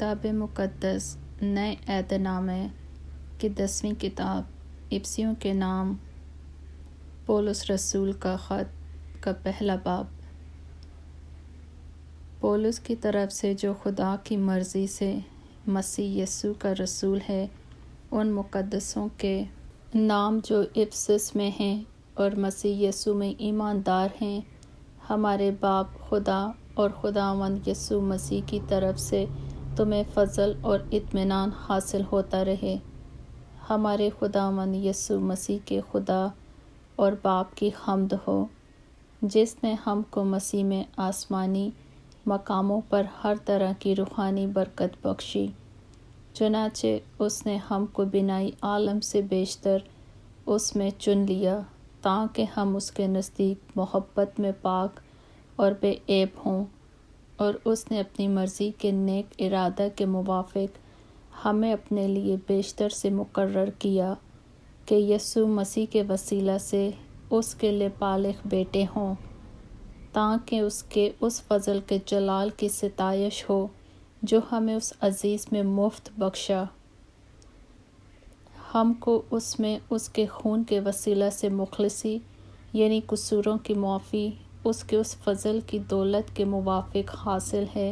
کتاب مقدس نئے عہد نامے کی 10ویں کتاب افسیوں کے نام پولس رسول کا خط کا پہلا باب۔ پولس کی طرف سے جو خدا کی مرضی سے مسیح یسوع کا رسول ہے، ان مقدسوں کے نام جو افسس میں ہیں اور مسیح یسوع میں ایماندار ہیں، ہمارے باپ خدا اور خداوند یسوع مسیح کی طرف سے تمہیں فضل اور اطمینان حاصل ہوتا رہے۔ ہمارے خداوند یسوع مسیح کے خدا اور باپ کی حمد ہو، جس نے ہم کو مسیح میں آسمانی مقاموں پر ہر طرح کی روحانی برکت بخشی۔ چنانچہ اس نے ہم کو بنائی عالم سے بیشتر اس میں چن لیا، تاکہ ہم اس کے نزدیک محبت میں پاک اور بے عیب ہوں، اور اس نے اپنی مرضی کے نیک ارادہ کے موافق ہمیں اپنے لیے بیشتر سے مقرر کیا کہ یسوع مسیح کے وسیلہ سے اس کے لیے بالغ بیٹے ہوں، تاکہ اس کے اس فضل کے جلال کی ستائش ہو جو ہمیں اس عزیز میں مفت بخشا۔ ہم کو اس میں اس کے خون کے وسیلہ سے مخلصی یعنی قصوروں کی معافی اس کے اس فضل کی دولت کے موافق حاصل ہے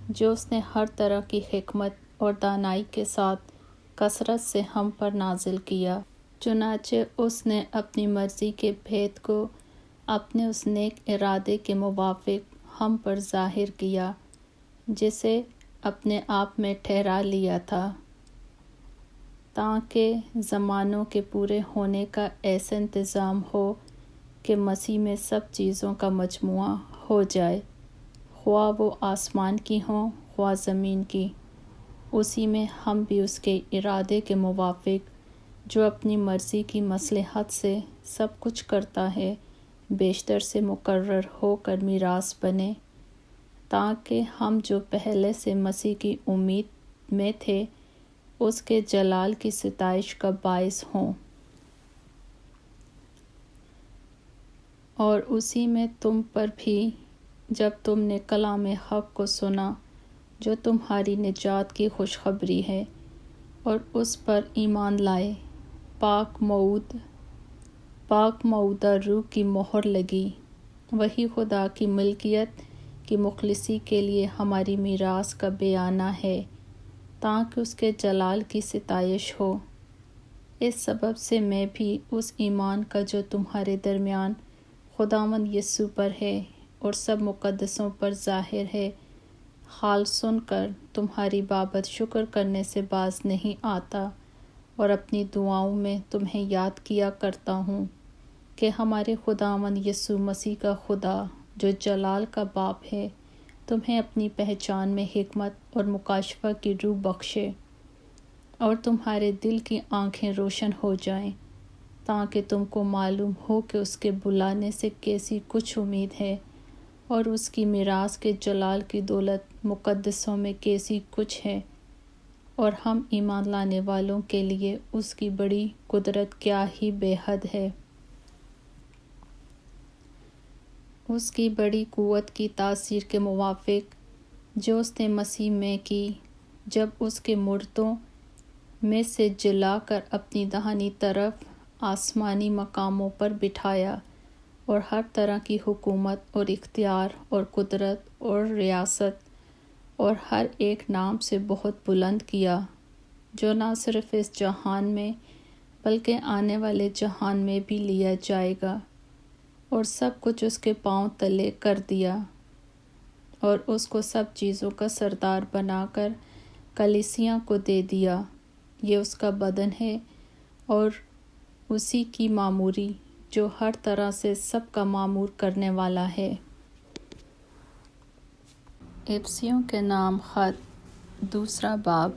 جو اس نے ہر طرح کی حکمت اور دانائی کے ساتھ کثرت سے ہم پر نازل کیا۔ چنانچہ اس نے اپنی مرضی کے بھید کو اپنے اس نیک ارادے کے موافق ہم پر ظاہر کیا، جسے اپنے آپ میں ٹھہرا لیا تھا، تاکہ زمانوں کے پورے ہونے کا ایسا انتظام ہو کہ مسیح میں سب چیزوں کا مجموعہ ہو جائے، خواہ وہ آسمان کی ہوں خواہ زمین کی۔ اسی میں ہم بھی اس کے ارادے کے موافق، جو اپنی مرضی کی مصلحت سے سب کچھ کرتا ہے، بیشتر سے مقرر ہو کر میراث بنے، تاکہ ہم جو پہلے سے مسیح کی امید میں تھے اس کے جلال کی ستائش کا باعث ہوں۔ اور اسی میں تم پر بھی، جب تم نے کلام حق کو سنا جو تمہاری نجات کی خوشخبری ہے، اور اس پر ایمان لائے، پاک معودہ روح کی مہر لگی، وہی خدا کی ملکیت کی مخلصی کے لیے ہماری میراث کا بیانہ ہے، تاکہ اس کے جلال کی ستائش ہو۔ اس سبب سے میں بھی اس ایمان کا جو تمہارے درمیان خداوند یسوع پر ہے اور سب مقدسوں پر ظاہر ہے، حال سن کر تمہاری بابت شکر کرنے سے باز نہیں آتا، اور اپنی دعاؤں میں تمہیں یاد کیا کرتا ہوں کہ ہمارے خداوند یسوع مسیح کا خدا جو جلال کا باپ ہے، تمہیں اپنی پہچان میں حکمت اور مکاشفہ کی روح بخشے، اور تمہارے دل کی آنکھیں روشن ہو جائیں، تاکہ تم کو معلوم ہو کہ اس کے بلانے سے کیسی کچھ امید ہے، اور اس کی میراث کے جلال کی دولت مقدسوں میں کیسی کچھ ہے، اور ہم ایمان لانے والوں کے لیے اس کی بڑی قدرت کیا ہی بے حد ہے۔ اس کی بڑی قوت کی تاثیر کے موافق جو اس نے مسیح میں کی، جب اس کے مردوں میں سے جلا کر اپنی داہنی طرف آسمانی مقاموں پر بٹھایا، اور ہر طرح کی حکومت اور اختیار اور قدرت اور ریاست اور ہر ایک نام سے بہت بلند کیا، جو نہ صرف اس جہان میں بلکہ آنے والے جہان میں بھی لیا جائے گا، اور سب کچھ اس کے پاؤں تلے کر دیا، اور اس کو سب چیزوں کا سردار بنا کر کلیسیاں کو دے دیا۔ یہ اس کا بدن ہے، اور اسی کی معموری جو ہر طرح سے سب کا معمور کرنے والا ہے۔ افسیوں کے نام خط دوسرا باب۔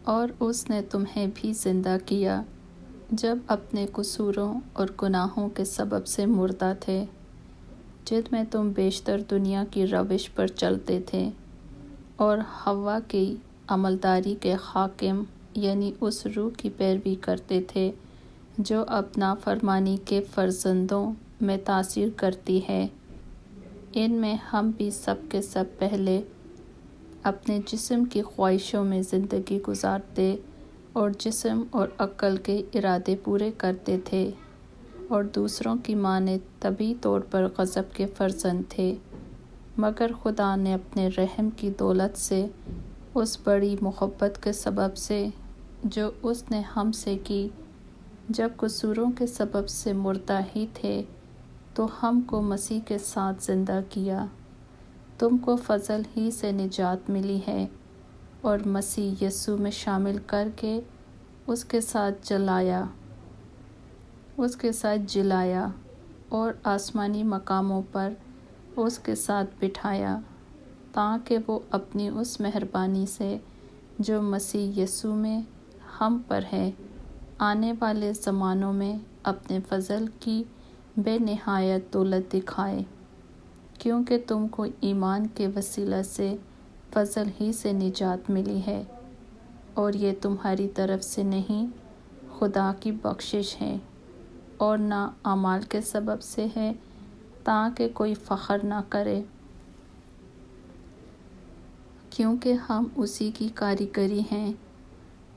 اور اس نے تمہیں بھی زندہ کیا، جب اپنے قصوروں اور گناہوں کے سبب سے مردہ تھے، جن میں تم بیشتر دنیا کی روش پر چلتے تھے، اور حوا کی عملداری کے حاکم یعنی اس روح کی پیروی کرتے تھے جو اب نافرمانی کے فرزندوں میں تاثیر کرتی ہے۔ ان میں ہم بھی سب کے سب پہلے اپنے جسم کی خواہشوں میں زندگی گزارتے اور جسم اور عقل کے ارادے پورے کرتے تھے، اور دوسروں کی مانند طبعی طور پر غضب کے فرزند تھے، مگر خدا نے اپنے رحم کی دولت سے، اس بڑی محبت کے سبب سے جو اس نے ہم سے کی، جب قصوروں کے سبب سے مردہ ہی تھے تو ہم کو مسیح کے ساتھ زندہ کیا۔ تم کو فضل ہی سے نجات ملی ہے، اور مسیح یسوع میں شامل کر کے اس کے ساتھ جلایا اور آسمانی مقاموں پر اس کے ساتھ بٹھایا، تاکہ وہ اپنی اس مہربانی سے جو مسیح یسوع میں ہم پر ہے، آنے والے زمانوں میں اپنے فضل کی بے نہایت دولت دکھائے، کیونکہ تم کو ایمان کے وسیلہ سے فضل ہی سے نجات ملی ہے، اور یہ تمہاری طرف سے نہیں، خدا کی بخشش ہے، اور نہ اعمال کے سبب سے ہے، تاکہ کوئی فخر نہ کرے، کیونکہ ہم اسی کی کاریگری ہیں،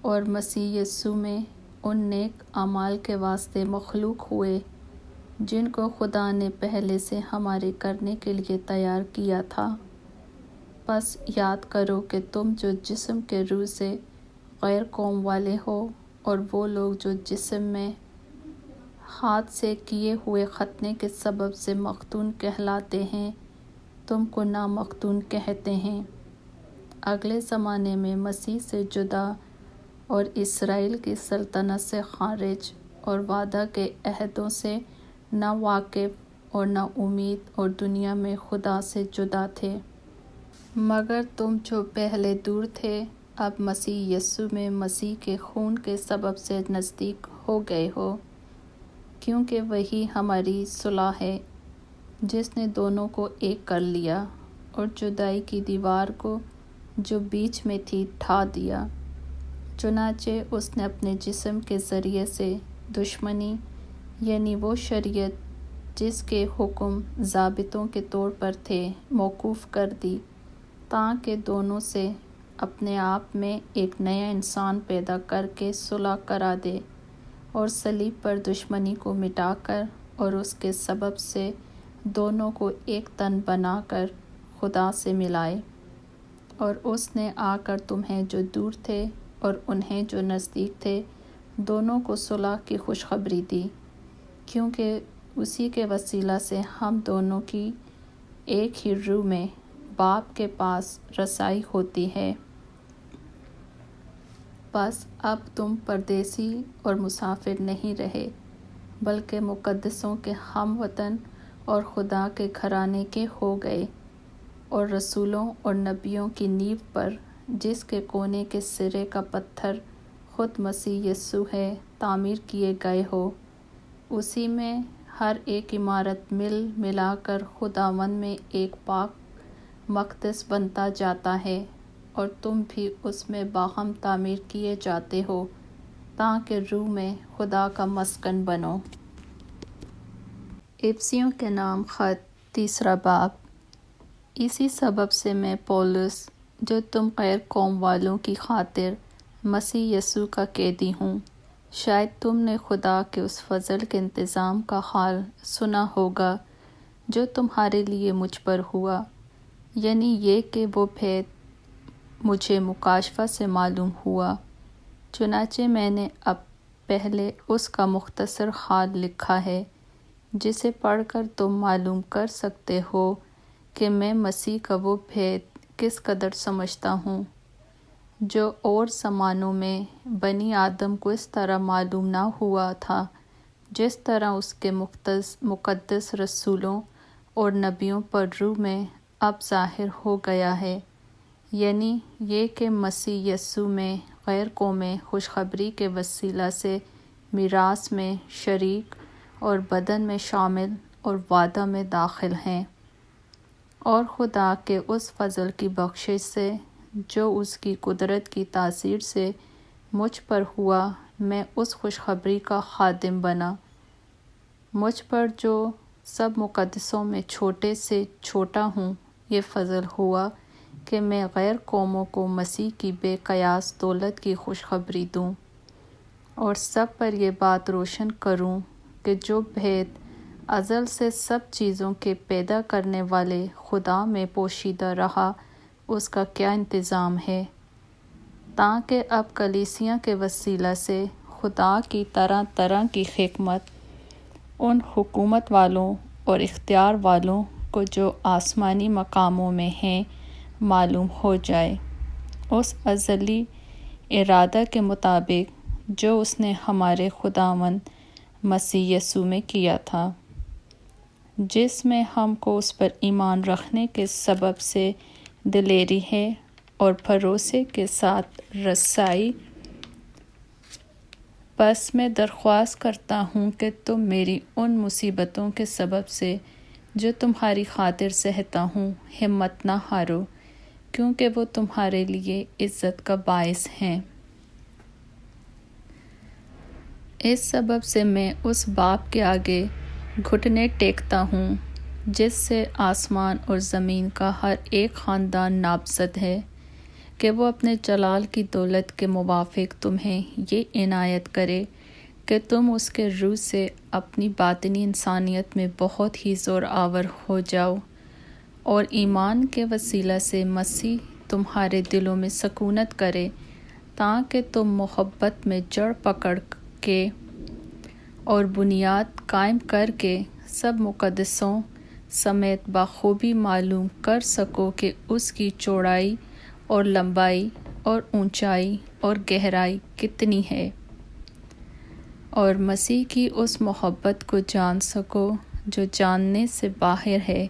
اور مسیح یسوع میں ان نیک اعمال کے واسطے مخلوق ہوئے، جن کو خدا نے پہلے سے ہمارے کرنے کے لیے تیار کیا تھا۔ بس یاد کرو کہ تم جو جسم کے روح سے غیر قوم والے ہو، اور وہ لوگ جو جسم میں ہاتھ سے کیے ہوئے ختنے کے سبب سے مختون کہلاتے ہیں، تم کو نامختون کہتے ہیں، اگلے زمانے میں مسیح سے جدا اور اسرائیل کی سلطنت سے خارج اور وعدہ کے عہدوں سے نہ واقف اور نہ امید، اور دنیا میں خدا سے جدا تھے۔ مگر تم جو پہلے دور تھے، اب مسیح یسوع میں مسیح کے خون کے سبب سے نزدیک ہو گئے ہو، کیونکہ وہی ہماری صلح ہے، جس نے دونوں کو ایک کر لیا، اور جدائی کی دیوار کو جو بیچ میں تھی ڈھا دیا۔ چنانچہ اس نے اپنے جسم کے ذریعے سے دشمنی، یعنی وہ شریعت جس کے حکم ضابطوں کے طور پر تھے، موقوف کر دی، تاکہ دونوں سے اپنے آپ میں ایک نیا انسان پیدا کر کے صلح کرا دے، اور صلیب پر دشمنی کو مٹا کر اور اس کے سبب سے دونوں کو ایک تن بنا کر خدا سے ملائے۔ اور اس نے آ کر تمہیں جو دور تھے اور انہیں جو نزدیک تھے، دونوں کو صلح کی خوشخبری دی، کیونکہ اسی کے وسیلہ سے ہم دونوں کی ایک ہی روح میں باپ کے پاس رسائی ہوتی ہے۔ بس اب تم پردیسی اور مسافر نہیں رہے، بلکہ مقدسوں کے ہم وطن اور خدا کے گھرانے کے ہو گئے، اور رسولوں اور نبیوں کی نیو پر، جس کے کونے کے سرے کا پتھر خود مسیح یسوع ہے، تعمیر کیے گئے ہو۔ اسی میں ہر ایک عمارت مل ملا کر خداوند میں ایک پاک مقدس بنتا جاتا ہے، اور تم بھی اس میں باہم تعمیر کیے جاتے ہو، تاکہ روح میں خدا کا مسکن بنو۔ افسیوں کے نام خط، 3 باب۔ اسی سبب سے میں پولس، جو تم غیر قوم والوں کی خاطر مسیح یسوع کا قیدی ہوں، شاید تم نے خدا کے اس فضل کے انتظام کا حال سنا ہوگا جو تمہارے لیے مجھ پر ہوا، یعنی یہ کہ وہ بھید مجھے مکاشفہ سے معلوم ہوا۔ چنانچہ میں نے اب پہلے اس کا مختصر حال لکھا ہے، جسے پڑھ کر تم معلوم کر سکتے ہو کہ میں مسیح کا وہ بھید کس قدر سمجھتا ہوں، جو اور زمانوں میں بنی آدم کو اس طرح معلوم نہ ہوا تھا، جس طرح اس کے مقدس رسولوں اور نبیوں پر روح میں اب ظاہر ہو گیا ہے، یعنی یہ کہ مسیح یسوع میں غیر قومیں خوشخبری کے وسیلہ سے میراث میں شریک اور بدن میں شامل اور وعدہ میں داخل ہیں، اور خدا کے اس فضل کی بخشش سے جو اس کی قدرت کی تاثیر سے مجھ پر ہوا، میں اس خوشخبری کا خادم بنا۔ مجھ پر جو سب مقدسوں میں چھوٹے سے چھوٹا ہوں، یہ فضل ہوا کہ میں غیر قوموں کو مسیح کی بے قیاس دولت کی خوشخبری دوں اور سب پر یہ بات روشن کروں کہ جو بھید ازل سے سب چیزوں کے پیدا کرنے والے خدا میں پوشیدہ رہا اس کا کیا انتظام ہے، تاکہ اب کلیسیاں کے وسیلہ سے خدا کی طرح طرح کی حکمت ان حکومت والوں اور اختیار والوں کو جو آسمانی مقاموں میں ہیں معلوم ہو جائے، اس ازلی ارادہ کے مطابق جو اس نے ہمارے خداوند مسیح یسوع میں کیا تھا، جس میں ہم کو اس پر ایمان رکھنے کے سبب سے دلیری ہے اور بھروسے کے ساتھ رسائی۔ بس میں درخواست کرتا ہوں کہ تم میری ان مصیبتوں کے سبب سے جو تمہاری خاطر سہتا ہوں ہمت نہ ہارو، کیونکہ وہ تمہارے لیے عزت کا باعث ہیں۔ اس سبب سے میں اس باپ کے آگے گھٹنے ٹیکتا ہوں جس سے آسمان اور زمین کا ہر ایک خاندان نامزد ہے، کہ وہ اپنے جلال کی دولت کے موافق تمہیں یہ عنایت کرے کہ تم اس کے روح سے اپنی باطنی انسانیت میں بہت ہی زور آور ہو جاؤ، اور ایمان کے وسیلہ سے مسیح تمہارے دلوں میں سکونت کرے، تاکہ تم محبت میں جڑ پکڑ کے اور بنیاد قائم کر کے سب مقدسوں سمیت بخوبی معلوم کر سکو کہ اس کی چوڑائی اور لمبائی اور اونچائی اور گہرائی کتنی ہے، اور مسیح کی اس محبت کو جان سکو جو جاننے سے باہر ہے،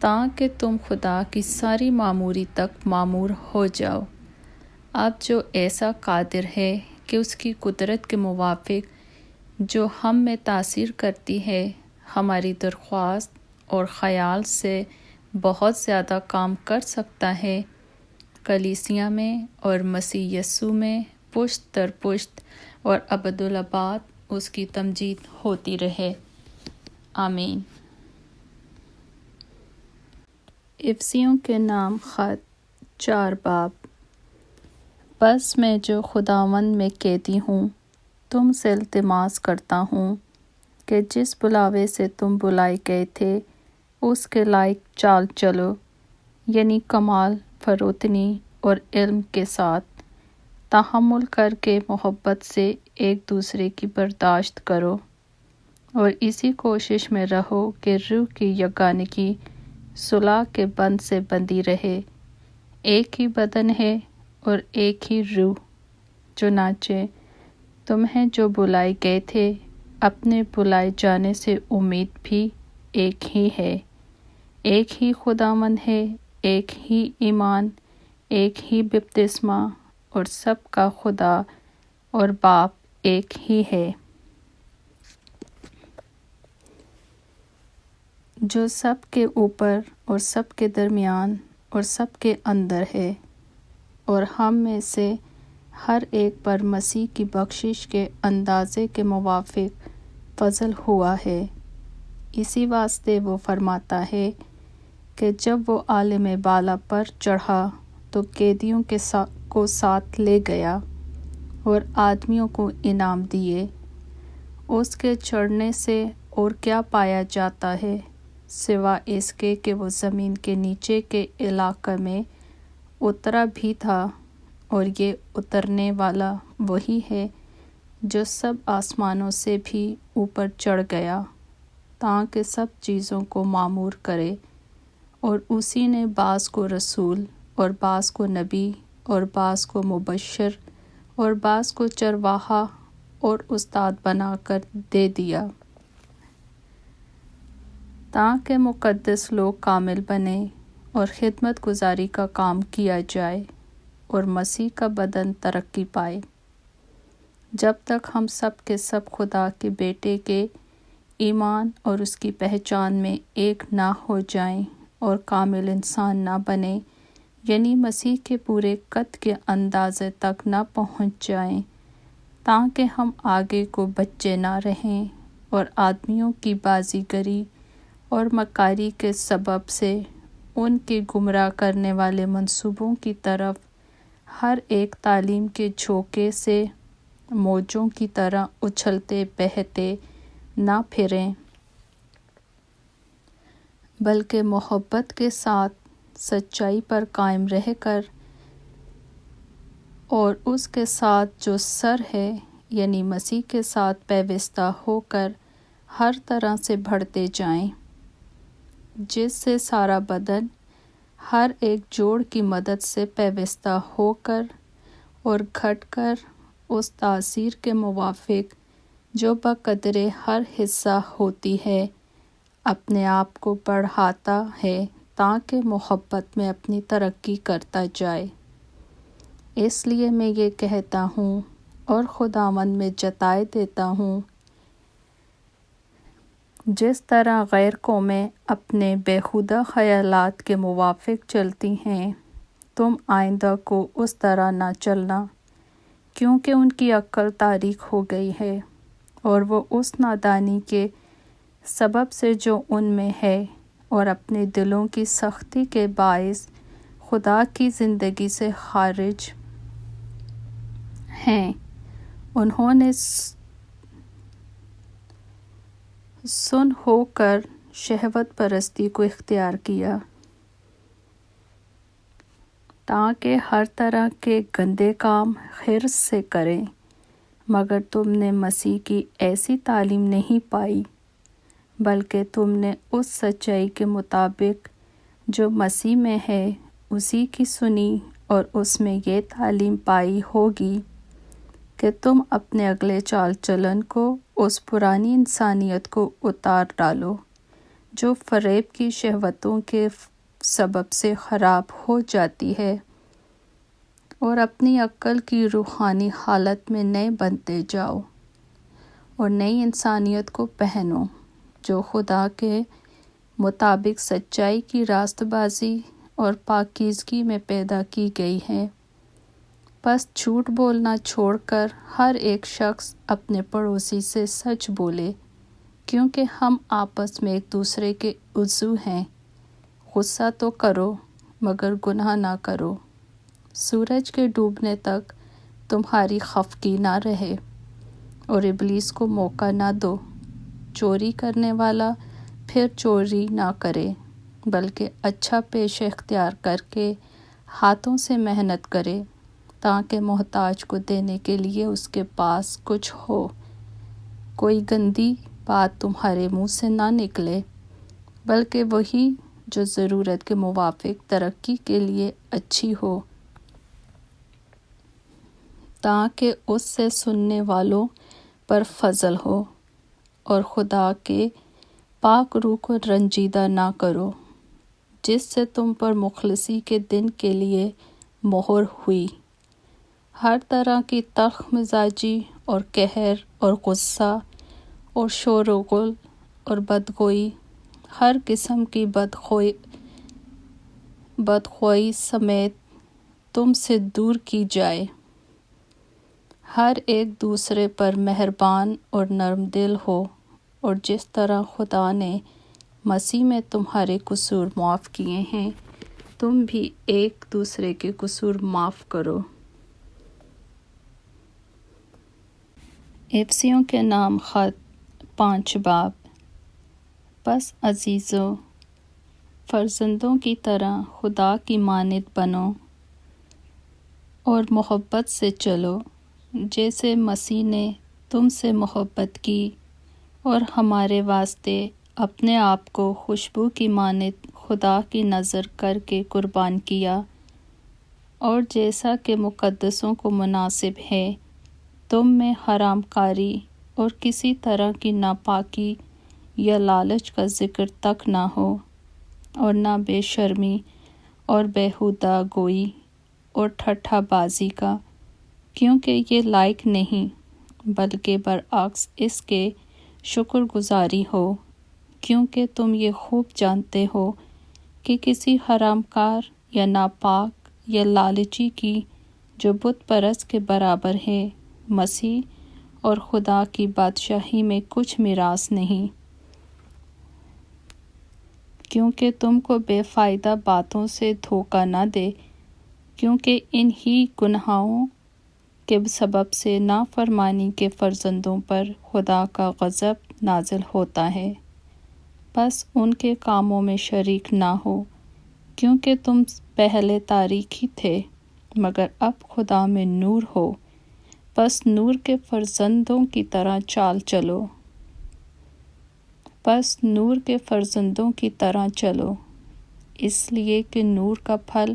تاکہ تم خدا کی ساری معموری تک معمور ہو جاؤ۔ اب جو ایسا قادر ہے کہ اس کی قدرت کے موافق جو ہم میں تاثیر کرتی ہے ہماری درخواست اور خیال سے بہت زیادہ کام کر سکتا ہے، کلیسیاں میں اور مسیح یسوع میں پشت در پشت اور ابدالآباد اس کی تمجید ہوتی رہے، آمین۔ افسیوں کے نام خط 4 باب۔ بس میں جو خداوند میں قیدی ہوں تم سے التماس کرتا ہوں کہ جس بلاوے سے تم بلائے گئے تھے اس کے لائق چال چلو، یعنی کمال فروتنی اور علم کے ساتھ، تحمل کر کے محبت سے ایک دوسرے کی برداشت کرو، اور اسی کوشش میں رہو کہ روح کی یگانگی صلح کے بند سے بندھی رہے۔ ایک ہی بدن ہے اور ایک ہی روح، چنانچہ تمہیں جو بلائے گئے تھے اپنے بلائے جانے سے امید بھی ایک ہی ہے، ایک ہی خداوند ہے، ایک ہی ایمان، ایک ہی بپتسمہ، اور سب کا خدا اور باپ ایک ہی ہے، جو سب کے اوپر اور سب کے درمیان اور سب کے اندر ہے، اور ہم میں سے ہر ایک پر مسیح کی بخشش کے اندازے کے موافق فضل ہوا ہے۔ اسی واسطے وہ فرماتا ہے کہ جب وہ عالم بالا پر چڑھا تو قیدیوں کو ساتھ لے گیا اور آدمیوں کو انعام دیے۔ اس کے چڑھنے سے اور کیا پایا جاتا ہے سوا اس کے کہ وہ زمین کے نیچے کے علاقے میں اترا بھی تھا، اور یہ اترنے والا وہی ہے جو سب آسمانوں سے بھی اوپر چڑھ گیا تاکہ سب چیزوں کو معمور کرے، اور اسی نے بعض کو رسول اور بعض کو نبی اور بعض کو مبشر اور بعض کو چرواہا اور استاد بنا کر دے دیا، تاکہ مقدس لوگ کامل بنیں اور خدمت گزاری کا کام کیا جائے اور مسیح کا بدن ترقی پائے، جب تک ہم سب کے سب خدا کے بیٹے کے ایمان اور اس کی پہچان میں ایک نہ ہو جائیں اور کامل انسان نہ بنے، یعنی مسیح کے پورے قد کے اندازے تک نہ پہنچ جائیں، تاکہ ہم آگے کو بچے نہ رہیں اور آدمیوں کی بازی گری اور مکاری کے سبب سے ان کے گمراہ کرنے والے منصوبوں کی طرف ہر ایک تعلیم کے جھونکے سے موجوں کی طرح اچھلتے بہتے نہ پھریں، بلکہ محبت کے ساتھ سچائی پر قائم رہ کر اور اس کے ساتھ جو سر ہے یعنی مسیح کے ساتھ پیوستہ ہو کر ہر طرح سے بڑھتے جائیں، جس سے سارا بدن ہر ایک جوڑ کی مدد سے پیوستہ ہو کر اور گھٹ کر اس تاثیر کے موافق جو بقدرے ہر حصہ ہوتی ہے اپنے آپ کو بڑھاتا ہے تاکہ محبت میں اپنی ترقی کرتا جائے۔ اس لیے میں یہ کہتا ہوں اور خداوند میں جتائے دیتا ہوں، جس طرح غیر قومیں اپنے بیہودہ خیالات کے موافق چلتی ہیں، تم آئندہ کو اس طرح نہ چلنا، کیونکہ ان کی عقل تاریک ہو گئی ہے اور وہ اس نادانی کے سبب سے جو ان میں ہے اور اپنے دلوں کی سختی کے باعث خدا کی زندگی سے خارج ہیں، انہوں نے سن ہو کر شہوت پرستی کو اختیار کیا تاکہ ہر طرح کے گندے کام حرص سے کریں، مگر تم نے مسیح کی ایسی تعلیم نہیں پائی، بلکہ تم نے اس سچائی کے مطابق جو مسیح میں ہے اسی کی سنی اور اس میں یہ تعلیم پائی ہوگی کہ تم اپنے اگلے چال چلن کو اس پرانی انسانیت کو اتار ڈالو جو فریب کی شہوتوں کے سبب سے خراب ہو جاتی ہے، اور اپنی عقل کی روحانی حالت میں نئے بنتے جاؤ اور نئی انسانیت کو پہنو جو خدا کے مطابق سچائی کی راست بازی اور پاکیزگی میں پیدا کی گئی ہے۔ پس جھوٹ بولنا چھوڑ کر ہر ایک شخص اپنے پڑوسی سے سچ بولے، کیونکہ ہم آپس میں ایک دوسرے کے عضو ہیں۔ غصہ تو کرو مگر گناہ نہ کرو، سورج کے ڈوبنے تک تمہاری خفگی نہ رہے اور ابلیس کو موقع نہ دو۔ چوری کرنے والا پھر چوری نہ کرے، بلکہ اچھا پیشہ اختیار کر کے ہاتھوں سے محنت کرے تاکہ محتاج کو دینے کے لیے اس کے پاس کچھ ہو۔ کوئی گندی بات تمہارے منہ سے نہ نکلے، بلکہ وہی جو ضرورت کے موافق ترقی کے لیے اچھی ہو، تاکہ اس سے سننے والوں پر فضل ہو، اور خدا کے پاک روح کو رنجیدہ نہ کرو جس سے تم پر مخلصی کے دن کے لیے مہر ہوئی۔ ہر طرح کی تلخ مزاجی اور قہر اور غصہ اور شور و غل اور بدگوئی، ہر قسم کی بدخواہی سمیت تم سے دور کی جائے۔ ہر ایک دوسرے پر مہربان اور نرم دل ہو، اور جس طرح خدا نے مسیح میں تمہارے قصور معاف کیے ہیں، تم بھی ایک دوسرے کے قصور معاف کرو۔ افسیوں کے نام خط 5 باب۔ پس عزیزو، فرزندوں کی طرح خدا کی مانند بنو اور محبت سے چلو، جیسے مسیح نے تم سے محبت کی اور ہمارے واسطے اپنے آپ کو خوشبو کی مانند خدا کی نظر کر کے قربان کیا، اور جیسا کہ مقدسوں کو مناسب ہے تم میں حرام کاری اور کسی طرح کی ناپاکی یا لالچ کا ذکر تک نہ ہو، اور نہ بے شرمی اور بیہودہ گوئی اور ٹھٹھا بازی کا، کیونکہ یہ لائق نہیں، بلکہ برعکس اس کے شکر گزاری ہو، کیونکہ تم یہ خوب جانتے ہو کہ کسی حرام کار یا ناپاک یا لالچی کی جو بت پرست کے برابر ہے مسیح اور خدا کی بادشاہی میں کچھ میراث نہیں، کیونکہ تم کو بے فائدہ باتوں سے دھوکہ نہ دے، کیونکہ انہی گناہوں کے سبب سے نافرمانی کے فرزندوں پر خدا کا غضب نازل ہوتا ہے۔ بس ان کے کاموں میں شریک نہ ہو، کیونکہ تم پہلے تاریکی تھے مگر اب خدا میں نور ہو، بس نور کے فرزندوں کی طرح چال چلو۔ بس نور کے فرزندوں کی طرح چلو، اس لیے کہ نور کا پھل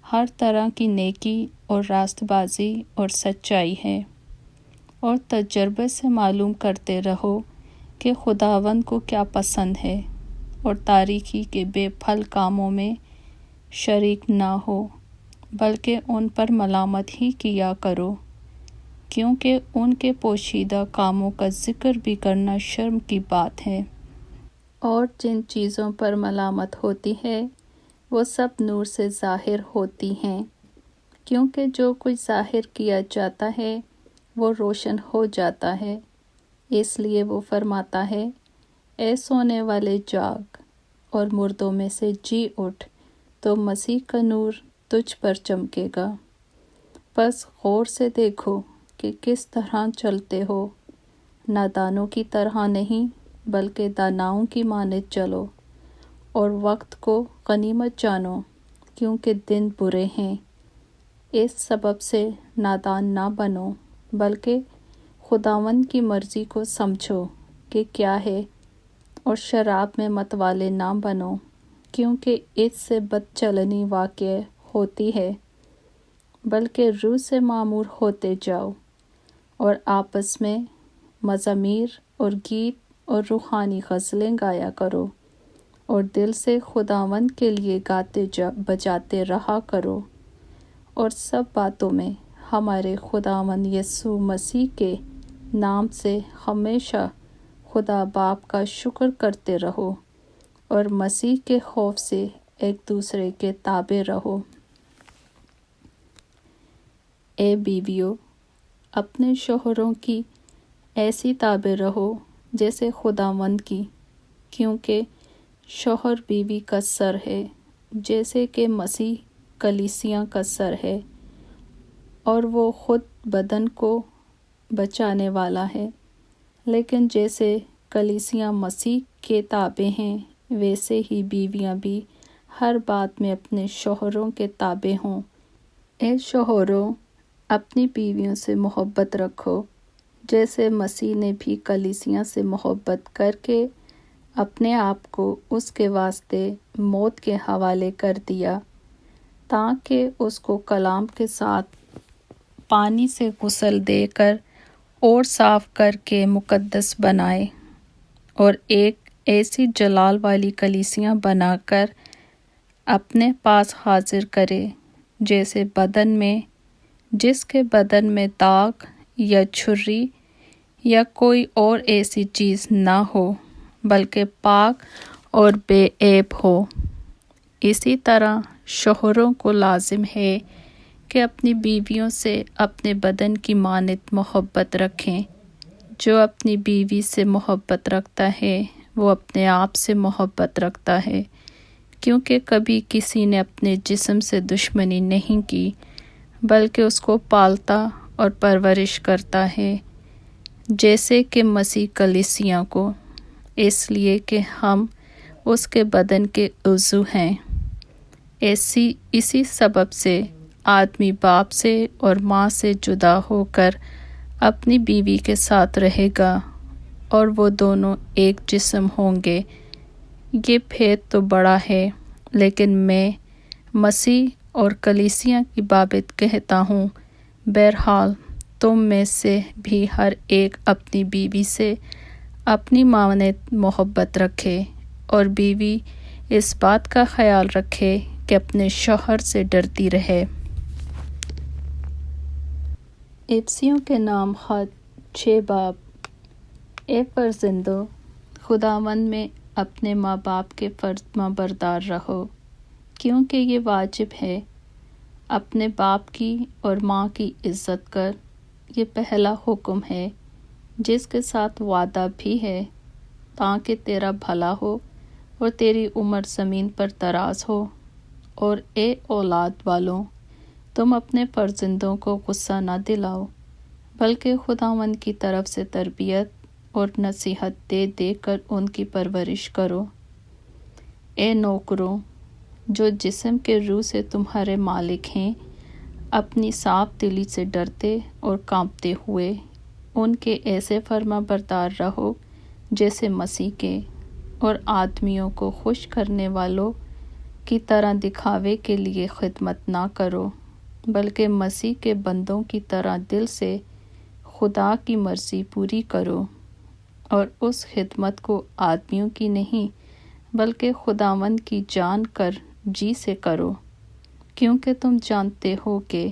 ہر طرح کی نیکی اور راست بازی اور سچائی ہے، اور تجربے سے معلوم کرتے رہو کہ خداوند کو کیا پسند ہے، اور تاریکی کے بے پھل کاموں میں شریک نہ ہو بلکہ ان پر ملامت ہی کیا کرو، کیونکہ ان کے پوشیدہ کاموں کا ذکر بھی کرنا شرم کی بات ہے۔ اور جن چیزوں پر ملامت ہوتی ہے وہ سب نور سے ظاہر ہوتی ہیں، کیونکہ جو کچھ ظاہر کیا جاتا ہے وہ روشن ہو جاتا ہے۔ اس لیے وہ فرماتا ہے، اے سونے والے جاگ، اور مردوں میں سے جی اٹھ، تو مسیح کا نور تجھ پر چمکے گا۔ بس غور سے دیکھو کہ کس طرح چلتے ہو، نادانوں کی طرح نہیں بلکہ داناؤں کی مانند چلو، اور وقت کو غنیمت جانو، کیونکہ دن برے ہیں۔ اس سبب سے نادان نہ بنو بلکہ خداوند کی مرضی کو سمجھو کہ کیا ہے، اور شراب میں متوالے نہ بنو، کیونکہ اس سے بد چلنی واقع ہوتی ہے، بلکہ روح سے معمور ہوتے جاؤ، اور آپس میں مزامیر اور گیت اور روحانی غزلیں گایا کرو، اور دل سے خداوند کے لیے گاتے بجاتے رہا کرو، اور سب باتوں میں ہمارے خداوند یسوع مسیح کے نام سے ہمیشہ خدا باپ کا شکر کرتے رہو، اور مسیح کے خوف سے ایک دوسرے کے تابع رہو۔ اے بیویوں، اپنے شوہروں کی ایسی تابع رہو جیسے خداوند کی، کیونکہ شوہر بیوی کا سر ہے، جیسے کہ مسیح کلیسیا کا سر ہے، اور وہ خود بدن کو بچانے والا ہے۔ لیکن جیسے کلیسیا مسیح کے تابع ہیں، ویسے ہی بیویاں بھی ہر بات میں اپنے شوہروں کے تابع ہوں۔ اے شوہروں، اپنی بیویوں سے محبت رکھو، جیسے مسیح نے بھی کلیسیا سے محبت کر کے اپنے آپ کو اس کے واسطے موت کے حوالے کر دیا، تاکہ اس کو کلام کے ساتھ پانی سے غسل دے کر اور صاف کر کے مقدس بنائے، اور ایک ایسی جلال والی کلیسیا بنا کر اپنے پاس حاضر کرے، جیسے بدن میں، جس کے بدن میں داغ یا جھری یا کوئی اور ایسی چیز نہ ہو بلکہ پاک اور بے عیب ہو۔ اسی طرح شوہروں کو لازم ہے کہ اپنی بیویوں سے اپنے بدن کی مانند محبت رکھیں۔ جو اپنی بیوی سے محبت رکھتا ہے وہ اپنے آپ سے محبت رکھتا ہے، کیونکہ کبھی کسی نے اپنے جسم سے دشمنی نہیں کی بلکہ اس کو پالتا اور پرورش کرتا ہے، جیسے کہ مسیح کلیسیا کو، اس لیے کہ ہم اس کے بدن کے عضو ہیں۔ اسی سبب سے آدمی باپ سے اور ماں سے جدا ہو کر اپنی بیوی کے ساتھ رہے گا، اور وہ دونوں ایک جسم ہوں گے۔ یہ بھید تو بڑا ہے، لیکن میں مسیح اور کلیسیا کی بابت کہتا ہوں، بہرحال تم میں سے بھی ہر ایک اپنی بیوی سے اپنی مانند محبت رکھے، اور بیوی اس بات کا خیال رکھے کہ اپنے شوہر سے ڈرتی رہے۔ افسیوں کے نام خط 6 باب۔ اے فرزندو، خداوند میں اپنے ماں باپ کے فرما بردار رہو، کیونکہ یہ واجب ہے۔ اپنے باپ کی اور ماں کی عزت کر، یہ پہلا حکم ہے، جس کے ساتھ وعدہ بھی ہے، تاکہ تیرا بھلا ہو اور تیری عمر زمین پر دراز ہو۔ اور اے اولاد والوں، تم اپنے فرزندوں کو غصہ نہ دلاؤ، بلکہ خداوند کی طرف سے تربیت اور نصیحت دے دے کر ان کی پرورش کرو۔ اے نوکروں، جو جسم کے روح سے تمہارے مالک ہیں، اپنی صاف دلی سے ڈرتے اور کانپتے ہوئے ان کے ایسے فرما بردار رہو جیسے مسیح کے، اور آدمیوں کو خوش کرنے والوں کی طرح دکھاوے کے لیے خدمت نہ کرو، بلکہ مسیح کے بندوں کی طرح دل سے خدا کی مرضی پوری کرو، اور اس خدمت کو آدمیوں کی نہیں بلکہ خداوند کی جان کر جی سے کرو، کیونکہ تم جانتے ہو کہ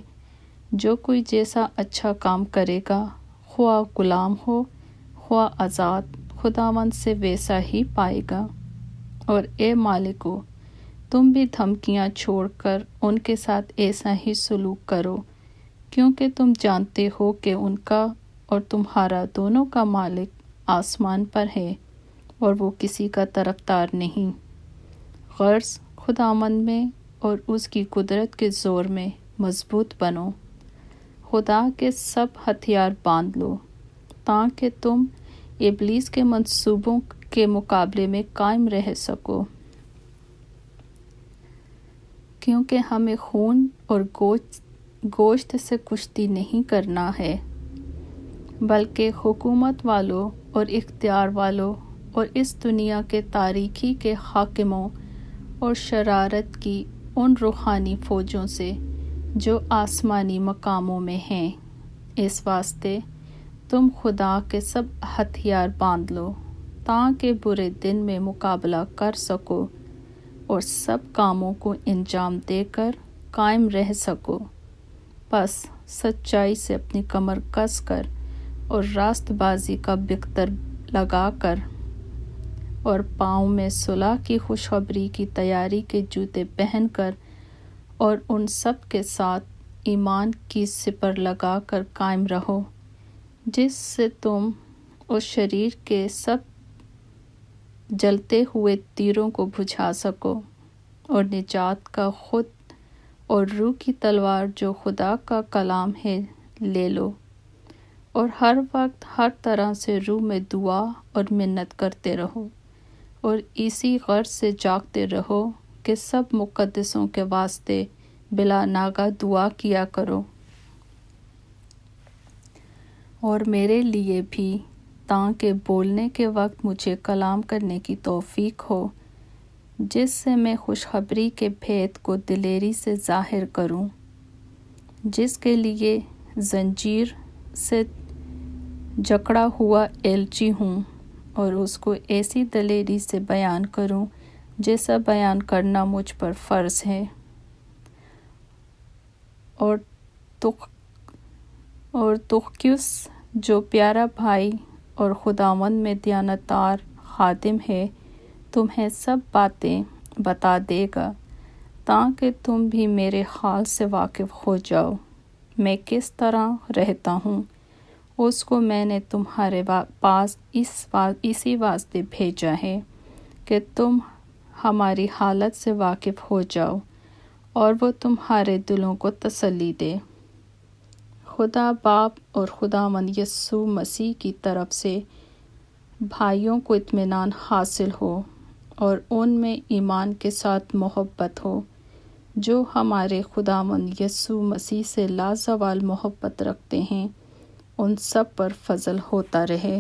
جو کوئی جیسا اچھا کام کرے گا، خواہ غلام ہو خواہ آزاد، خداوند سے ویسا ہی پائے گا۔ اور اے مالکو، تم بھی دھمکیاں چھوڑ کر ان کے ساتھ ایسا ہی سلوک کرو، کیونکہ تم جانتے ہو کہ ان کا اور تمہارا دونوں کا مالک آسمان پر ہے، اور وہ کسی کا طرفدار نہیں۔ غرض خداوند میں اور اس کی قدرت کے زور میں مضبوط بنو، خدا کے سب ہتھیار باندھ لو، تاکہ تم ابلیس کے منصوبوں کے مقابلے میں قائم رہ سکو، کیونکہ ہمیں خون اور گوشت سے کشتی نہیں کرنا ہے، بلکہ حکومت والوں اور اختیار والوں اور اس دنیا کے تاریکی کے حاکموں اور شرارت کی ان روحانی فوجوں سے جو آسمانی مقاموں میں ہیں۔ اس واسطے تم خدا کے سب ہتھیار باندھ لو، تاکہ برے دن میں مقابلہ کر سکو اور سب کاموں کو انجام دے کر قائم رہ سکو۔ پس سچائی سے اپنی کمر کس کر اور راست بازی کا بکتر لگا کر، اور پاؤں میں صلح کی خوشخبری کی تیاری کے جوتے پہن کر، اور ان سب کے ساتھ ایمان کی سپر لگا کر قائم رہو، جس سے تم اس شریر کے سب جلتے ہوئے تیروں کو بجھا سکو، اور نجات کا خود اور روح کی تلوار جو خدا کا کلام ہے لے لو، اور ہر وقت ہر طرح سے روح میں دعا اور منت کرتے رہو، اور اسی غرض سے جاگتے رہو کہ سب مقدسوں کے واسطے بلا ناغہ دعا کیا کرو، اور میرے لیے بھی، تاکہ بولنے کے وقت مجھے کلام کرنے کی توفیق ہو، جس سے میں خوشخبری کے بھید کو دلیری سے ظاہر کروں، جس کے لیے زنجیر سے جکڑا ہوا ایلچی ہوں، اور اس کو ایسی دلیری سے بیان کروں جیسا بیان کرنا مجھ پر فرض ہے۔ اور تخکیوس جو پیارا بھائی اور خداوند میں دیانتدار خادم ہے، تمہیں سب باتیں بتا دے گا، تاکہ تم بھی میرے حال سے واقف ہو جاؤ، میں کس طرح رہتا ہوں۔ اس کو میں نے تمہارے پاس اسی واسطے بھیجا ہے کہ تم ہماری حالت سے واقف ہو جاؤ، اور وہ تمہارے دلوں کو تسلی دے۔ خدا باپ اور خداوند یسوع مسیح کی طرف سے بھائیوں کو اطمینان حاصل ہو، اور ان میں ایمان کے ساتھ محبت ہو، جو ہمارے خداوند یسوع مسیح سے لازوال محبت رکھتے ہیں، ان سب پر فضل ہوتا رہے۔